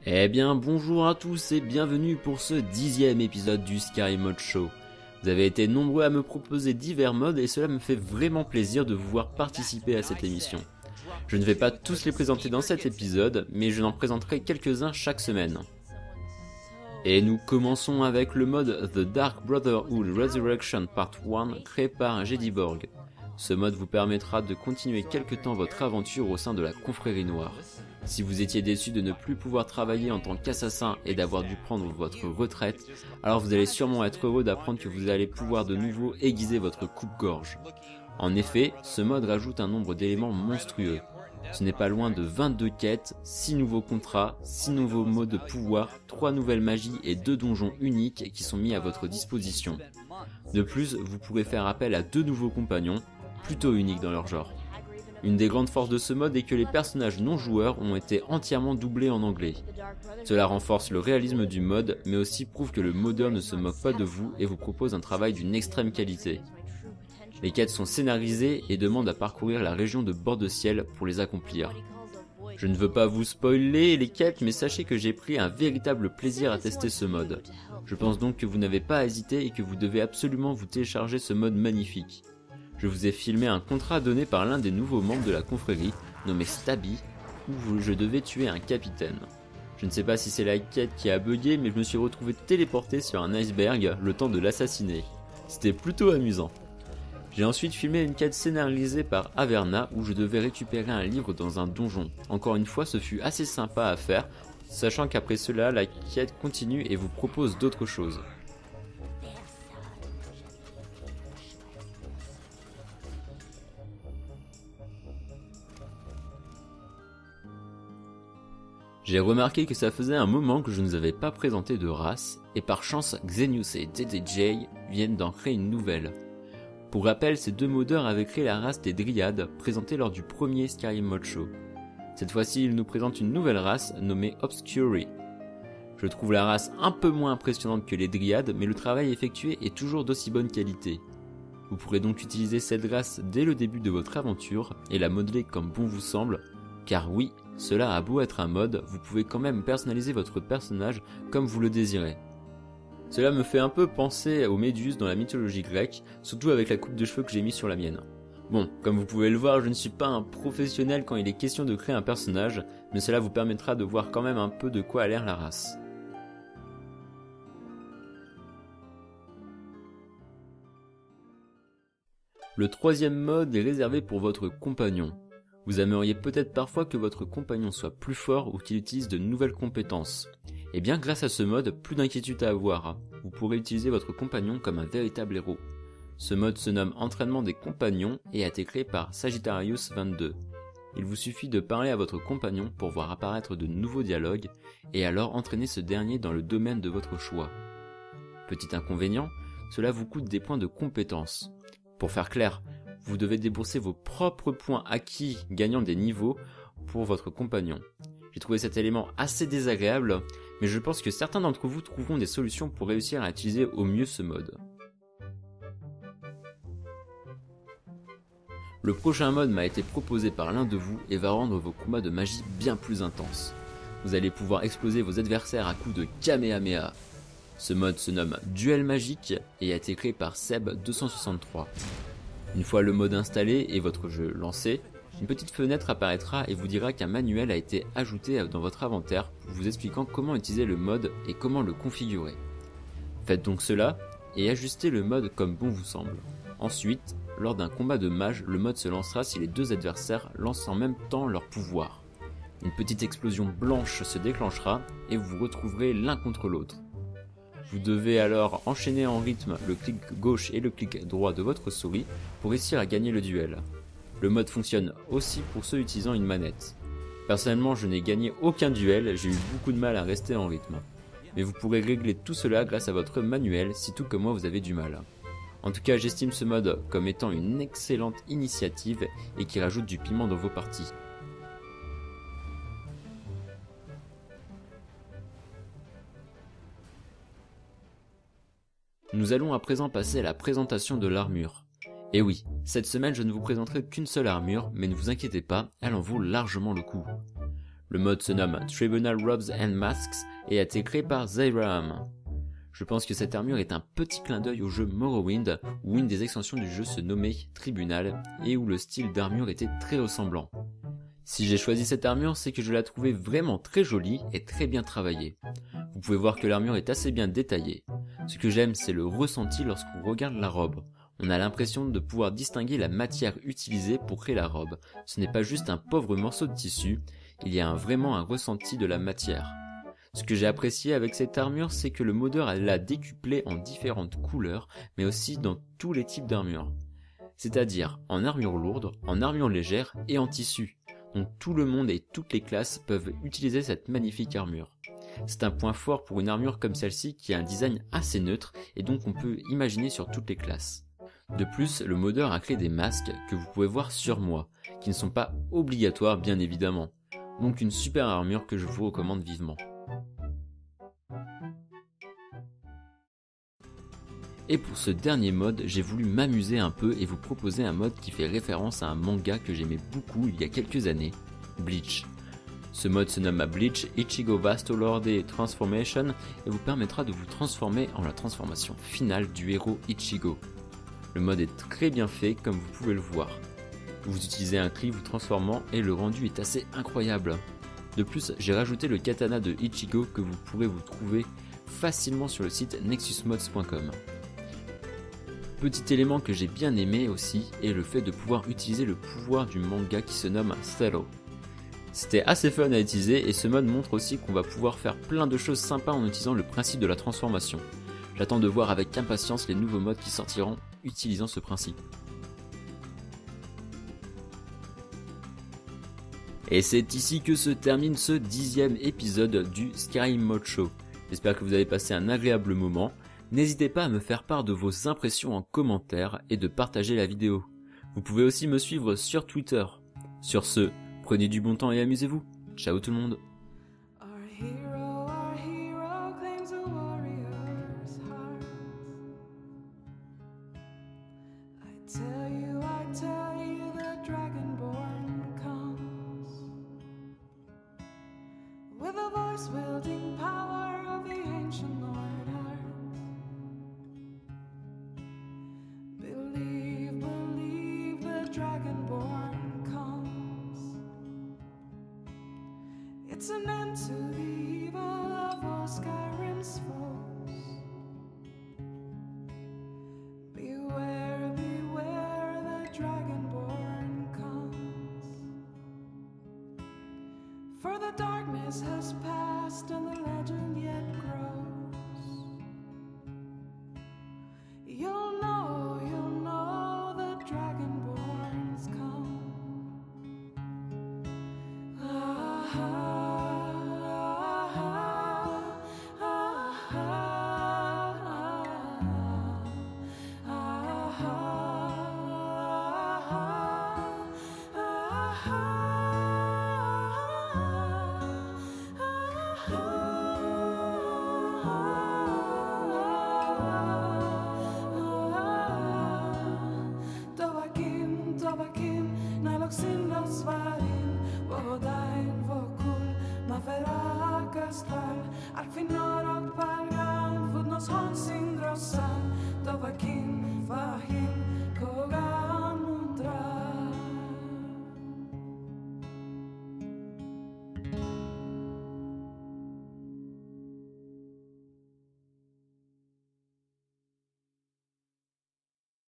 Eh bien bonjour à tous et bienvenue pour ce 10e épisode du Scary Mode Show. Vous avez été nombreux à me proposer divers modes et cela me fait vraiment plaisir de vous voir participer à cette émission. Je ne vais pas tous les présenter dans cet épisode, mais je n'en présenterai quelques-uns chaque semaine. Et nous commençons avec le mode The Dark Brotherhood Resurrection Part 1 créé par Jediborg. Ce mode vous permettra de continuer quelque temps votre aventure au sein de la confrérie noire. Si vous étiez déçu de ne plus pouvoir travailler en tant qu'assassin et d'avoir dû prendre votre retraite, alors vous allez sûrement être heureux d'apprendre que vous allez pouvoir de nouveau aiguiser votre coupe-gorge. En effet, ce mode rajoute un nombre d'éléments monstrueux. Ce n'est pas loin de 22 quêtes, 6 nouveaux contrats, 6 nouveaux modes de pouvoir, 3 nouvelles magies et 2 donjons uniques qui sont mis à votre disposition. De plus, vous pourrez faire appel à 2 nouveaux compagnons, plutôt uniques dans leur genre. Une des grandes forces de ce mode est que les personnages non joueurs ont été entièrement doublés en anglais. Cela renforce le réalisme du mode, mais aussi prouve que le modeur ne se moque pas de vous et vous propose un travail d'une extrême qualité. Les quêtes sont scénarisées et demandent à parcourir la région de Bord de Ciel pour les accomplir. Je ne veux pas vous spoiler les quêtes, mais sachez que j'ai pris un véritable plaisir à tester ce mode. Je pense donc que vous n'avez pas à hésiter et que vous devez absolument vous télécharger ce mode magnifique. Je vous ai filmé un contrat donné par l'un des nouveaux membres de la confrérie, nommé Stabby, où je devais tuer un capitaine. Je ne sais pas si c'est la quête qui a bugué, mais je me suis retrouvé téléporté sur un iceberg le temps de l'assassiner. C'était plutôt amusant. J'ai ensuite filmé une quête scénarisée par Averna où je devais récupérer un livre dans un donjon. Encore une fois, ce fut assez sympa à faire, sachant qu'après cela, la quête continue et vous propose d'autres choses. J'ai remarqué que ça faisait un moment que je ne vous avais pas présenté de race, et par chance Xenius et JJJ viennent d'en créer une nouvelle. Pour rappel, ces deux modeurs avaient créé la race des Dryades, présentée lors du premier Scary Mode Show. Cette fois-ci, ils nous présentent une nouvelle race nommée Obscuri. Je trouve la race un peu moins impressionnante que les Dryades, mais le travail effectué est toujours d'aussi bonne qualité. Vous pourrez donc utiliser cette race dès le début de votre aventure, et la modeler comme bon vous semble, car oui, cela a beau être un mode, vous pouvez quand même personnaliser votre personnage comme vous le désirez. Cela me fait un peu penser aux méduses dans la mythologie grecque, surtout avec la coupe de cheveux que j'ai mis sur la mienne. Bon, comme vous pouvez le voir, je ne suis pas un professionnel quand il est question de créer un personnage, mais cela vous permettra de voir quand même un peu de quoi a l'air la race. Le troisième mode est réservé pour votre compagnon. Vous aimeriez peut-être parfois que votre compagnon soit plus fort ou qu'il utilise de nouvelles compétences. Et bien grâce à ce mode, plus d'inquiétude à avoir. Vous pourrez utiliser votre compagnon comme un véritable héros. Ce mode se nomme Entraînement des compagnons et a été créé par Sagittarius 22. Il vous suffit de parler à votre compagnon pour voir apparaître de nouveaux dialogues et alors entraîner ce dernier dans le domaine de votre choix. Petit inconvénient, cela vous coûte des points de compétence. Pour faire clair, vous devez débourser vos propres points acquis gagnant des niveaux pour votre compagnon. J'ai trouvé cet élément assez désagréable, mais je pense que certains d'entre vous trouveront des solutions pour réussir à utiliser au mieux ce mode. Le prochain mode m'a été proposé par l'un de vous et va rendre vos combats de magie bien plus intenses. Vous allez pouvoir exploser vos adversaires à coups de Kamehameha. Ce mode se nomme Duel magique et a été créé par Seb263. Une fois le mode installé et votre jeu lancé, une petite fenêtre apparaîtra et vous dira qu'un manuel a été ajouté dans votre inventaire vous expliquant comment utiliser le mode et comment le configurer. Faites donc cela et ajustez le mode comme bon vous semble. Ensuite, lors d'un combat de mage, le mode se lancera si les deux adversaires lancent en même temps leur pouvoir. Une petite explosion blanche se déclenchera et vous vous retrouverez l'un contre l'autre. Vous devez alors enchaîner en rythme le clic gauche et le clic droit de votre souris pour réussir à gagner le duel. Le mode fonctionne aussi pour ceux utilisant une manette. Personnellement, je n'ai gagné aucun duel, j'ai eu beaucoup de mal à rester en rythme. Mais vous pourrez régler tout cela grâce à votre manuel si tout comme moi vous avez du mal. En tout cas, j'estime ce mode comme étant une excellente initiative et qui rajoute du piment dans vos parties. Nous allons à présent passer à la présentation de l'armure. Et oui, cette semaine je ne vous présenterai qu'une seule armure, mais ne vous inquiétez pas, elle en vaut largement le coup. Le mode se nomme Tribunal Robes and Masks et a été créé par Zyraham. Je pense que cette armure est un petit clin d'œil au jeu Morrowind, où une des extensions du jeu se nommait Tribunal et où le style d'armure était très ressemblant. Si j'ai choisi cette armure, c'est que je la trouvais vraiment très jolie et très bien travaillée. Vous pouvez voir que l'armure est assez bien détaillée. Ce que j'aime, c'est le ressenti lorsqu'on regarde la robe. On a l'impression de pouvoir distinguer la matière utilisée pour créer la robe. Ce n'est pas juste un pauvre morceau de tissu, il y a vraiment un ressenti de la matière. Ce que j'ai apprécié avec cette armure, c'est que le modeur l'a décuplée en différentes couleurs, mais aussi dans tous les types d'armures. C'est-à-dire en armure lourde, en armure légère et en tissu. Donc tout le monde et toutes les classes peuvent utiliser cette magnifique armure. C'est un point fort pour une armure comme celle-ci qui a un design assez neutre et donc on peut imaginer sur toutes les classes. De plus, le modeur a créé des masques que vous pouvez voir sur moi, qui ne sont pas obligatoires bien évidemment. Donc une super armure que je vous recommande vivement. Et pour ce dernier mode, j'ai voulu m'amuser un peu et vous proposer un mode qui fait référence à un manga que j'aimais beaucoup il y a quelques années, Bleach. Ce mode se nomme Bleach Ichigo Vasto Lorde Transformation et vous permettra de vous transformer en la transformation finale du héros Ichigo. Le mode est très bien fait comme vous pouvez le voir. Vous utilisez un cri vous transformant et le rendu est assez incroyable. De plus, j'ai rajouté le katana de Ichigo que vous pourrez vous trouver facilement sur le site nexusmods.com. Petit élément que j'ai bien aimé aussi est le fait de pouvoir utiliser le pouvoir du manga qui se nomme Thero. C'était assez fun à utiliser et ce mode montre aussi qu'on va pouvoir faire plein de choses sympas en utilisant le principe de la transformation. J'attends de voir avec impatience les nouveaux modes qui sortiront utilisant ce principe. Et c'est ici que se termine ce 10e épisode du Skyrim Mode Show. J'espère que vous avez passé un agréable moment. N'hésitez pas à me faire part de vos impressions en commentaire et de partager la vidéo. Vous pouvez aussi me suivre sur Twitter. Sur ce, prenez du bon temps et amusez-vous. Ciao tout le monde. Wielding power of the ancient Lord Earth. Believe, believe the Dragonborn comes. It's an end to the evil of all Skyrim's foes. Beware, beware, the Dragonborn comes. For the darkness has passed and the legend yet grows.